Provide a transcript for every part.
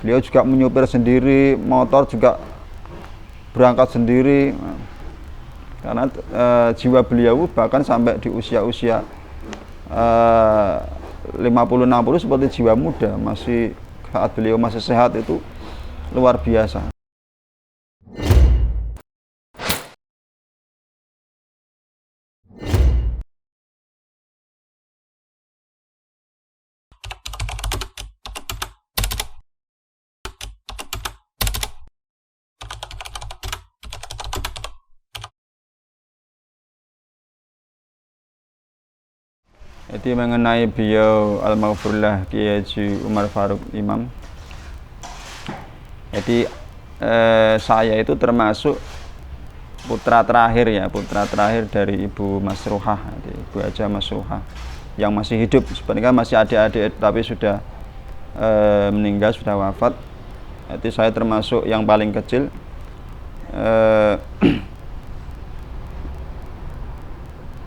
Beliau juga menyupir sendiri, motor juga berangkat sendiri. Karena jiwa beliau bahkan sampai di usia-usia 50-60 seperti jiwa muda, masih saat beliau masih sehat itu luar biasa. Jadi mengenai beliau Almarhumullah Kiai Haji Umar Faruk Imam. Jadi saya itu termasuk putra terakhir dari Ibu Masruhah, Ibu Haja Masruhah yang masih hidup. Sebenarnya masih adik-adik tapi sudah meninggal, sudah wafat. Jadi saya termasuk yang paling kecil.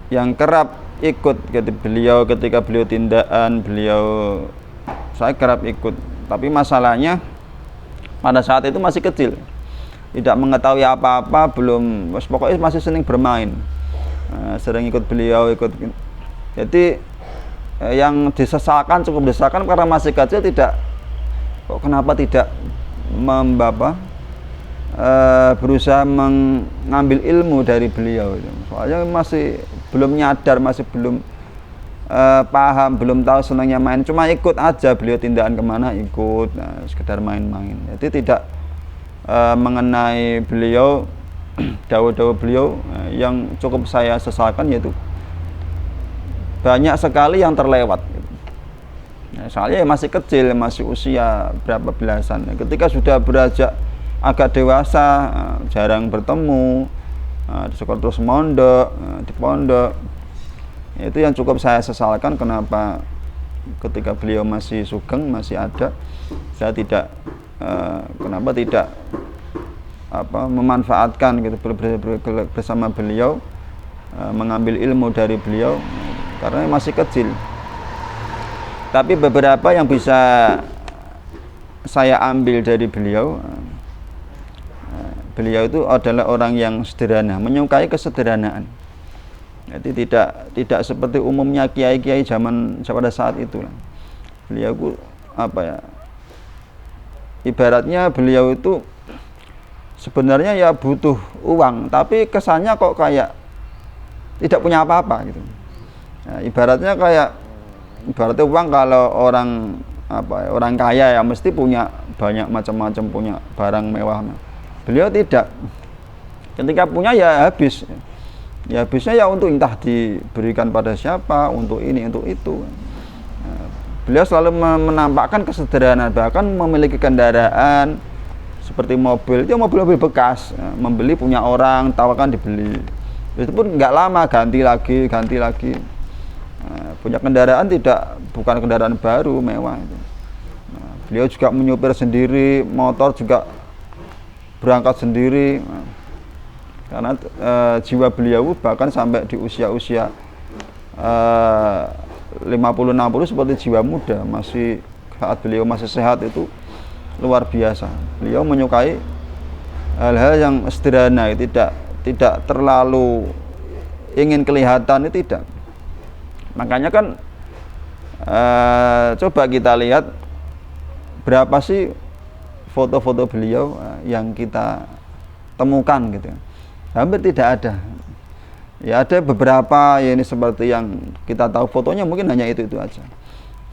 Yang kerap ikut ketika beliau tindakan saya kerap ikut, tapi masalahnya pada saat itu masih kecil, tidak mengetahui apa-apa, pokoknya masih sering bermain, sering ikut beliau. Jadi yang cukup disesalkan karena masih kecil, kenapa tidak berusaha mengambil ilmu dari beliau. Soalnya masih belum nyadar, masih belum paham, belum tahu senangnya main, cuma ikut aja beliau tindakan kemana ikut, sekedar main-main. Jadi tidak mengenai beliau, dawuh-dawuh beliau yang cukup saya sesalkan, yaitu banyak sekali yang terlewat. Soalnya masih kecil, masih usia berapa belasan. Ketika sudah beranjak agak dewasa, jarang bertemu, di sekolah terus mondok, di pondok. Itu yang cukup saya sesalkan, kenapa ketika beliau masih sugeng, masih ada, saya kenapa tidak memanfaatkan gitu bersama beliau, mengambil ilmu dari beliau, karena masih kecil. Tapi beberapa yang bisa saya ambil dari beliau itu adalah orang yang sederhana, menyukai kesederhanaan. Jadi tidak seperti umumnya kiai-kiai zaman pada saat itu. Beliau itu ibaratnya beliau itu sebenarnya ya butuh uang, tapi kesannya kok kayak tidak punya apa-apa gitu. Ibaratnya uang, kalau orang kaya ya mesti punya banyak macam-macam, punya barang mewah. Beliau tidak. Ketika punya ya habis. Ya habisnya ya untuk entah diberikan pada siapa, untuk ini, untuk itu. Beliau selalu menampakkan kesederhanaan, bahkan memiliki kendaraan seperti mobil, itu mobil-mobil bekas, membeli punya orang, tawarkan dibeli. Itu pun nggak lama ganti lagi. Punya kendaraan bukan kendaraan baru mewah itu. Beliau juga menyupir sendiri, motor juga berangkat sendiri. Karena jiwa beliau bahkan sampai di usia-usia 50-60 seperti jiwa muda, masih saat beliau masih sehat itu luar biasa. Beliau menyukai hal-hal yang sederhana, tidak terlalu ingin kelihatan, itu tidak. Makanya kan coba kita lihat berapa sih foto-foto beliau yang kita temukan gitu. Hampir tidak ada. Ya ada beberapa, ya ini seperti yang kita tahu fotonya mungkin hanya itu aja.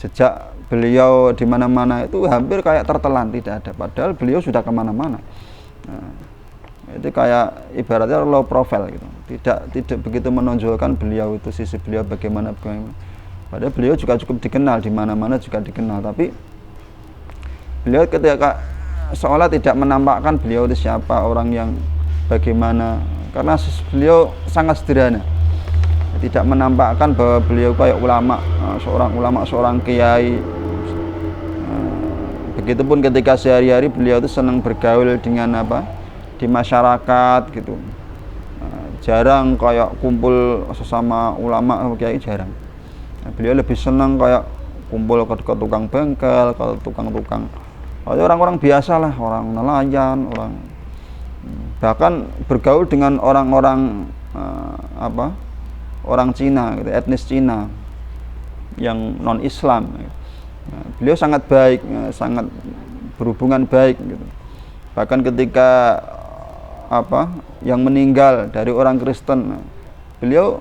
Jejak beliau di mana-mana itu hampir kayak tertelan, tidak ada. Padahal beliau sudah kemana-mana. Itu kayak ibaratnya low profile gitu. Tidak begitu menonjolkan beliau itu, sisi beliau bagaimana. Padahal beliau juga cukup dikenal, di mana-mana juga dikenal. Tapi beliau ketika seolah tidak menampakkan beliau itu siapa, orang yang bagaimana, karena beliau sangat sederhana, tidak menampakkan bahwa beliau kayak seorang kiai. Begitupun ketika sehari-hari beliau itu senang bergaul dengan di masyarakat gitu. Jarang kayak kumpul sesama ulama kiai, jarang. Beliau lebih senang kayak kumpul ke tukang bengkel, ke tukang-tukang Orang-orang biasa lah, orang nelayan, orang bahkan bergaul dengan orang-orang orang Cina, gitu, etnis Cina yang non Islam. Beliau sangat baik, sangat berhubungan baik gitu. Bahkan ketika yang meninggal dari orang Kristen, beliau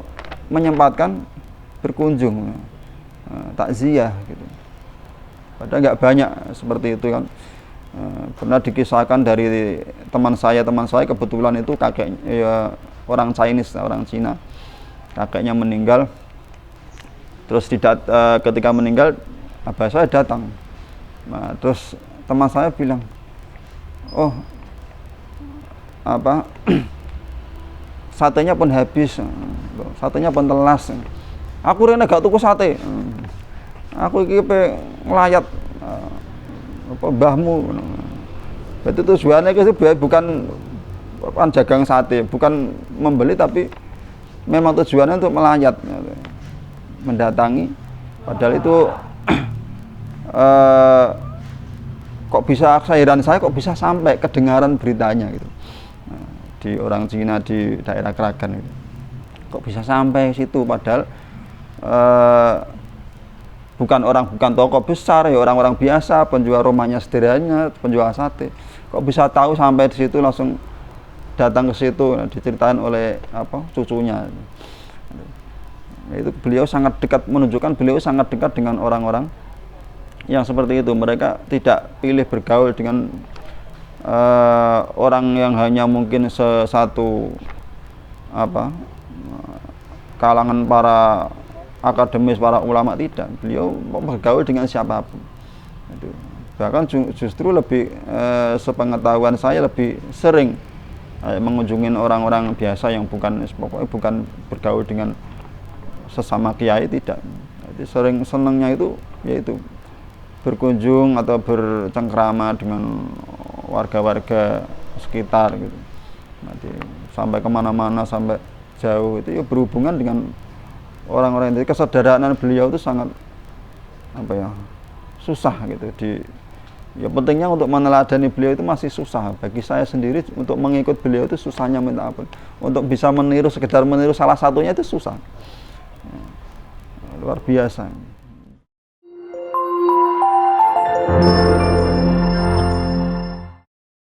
menyempatkan berkunjung, takziah gitu. Padahal nggak banyak seperti itu kan. Pernah dikisahkan dari teman saya kebetulan itu kakeknya ya, orang Chinese, orang Cina, kakeknya meninggal. Terus ketika meninggal, abah saya datang. Nah, terus teman saya bilang, oh satenya pun habis, satenya pun telas. Aku rene gak tuku sate. Aku iki pe nglayat mbahmu. Berarti tujuannya itu bukan jagang sate, bukan membeli, tapi memang tujuannya untuk melayat, mendatangi. Padahal itu kok bisa heran saya kok bisa sampai kedengaran beritanya gitu. Di orang Cina di daerah Kragan gitu. Kok bisa sampai situ padahal bukan tokoh besar ya, orang-orang biasa, penjual rumahnya sederhana, penjual sate. Kok bisa tahu sampai di situ, langsung datang ke situ, diceritain oleh cucunya. Itu beliau sangat dekat, menunjukkan beliau sangat dekat dengan orang-orang yang seperti itu. Mereka tidak pilih bergaul dengan orang yang hanya mungkin satu kalangan para akademis, para ulama, tidak. Beliau bergaul dengan siapapun. Bahkan justru lebih sepengetahuan saya lebih sering mengunjungi orang-orang biasa yang bukan bergaul dengan sesama kiai, tidak. Jadi sering senangnya itu yaitu berkunjung atau bercengkrama dengan warga-warga sekitar gitu. Nanti sampai kemana-mana, sampai jauh itu ya berhubungan dengan orang-orang itu. Kesederhanaan beliau itu sangat susah gitu. Ya pentingnya untuk meneladani beliau itu masih susah. Bagi saya sendiri untuk mengikut beliau itu susahnya minta ampun. Untuk bisa meniru, sekedar meniru salah satunya itu susah. Luar biasa.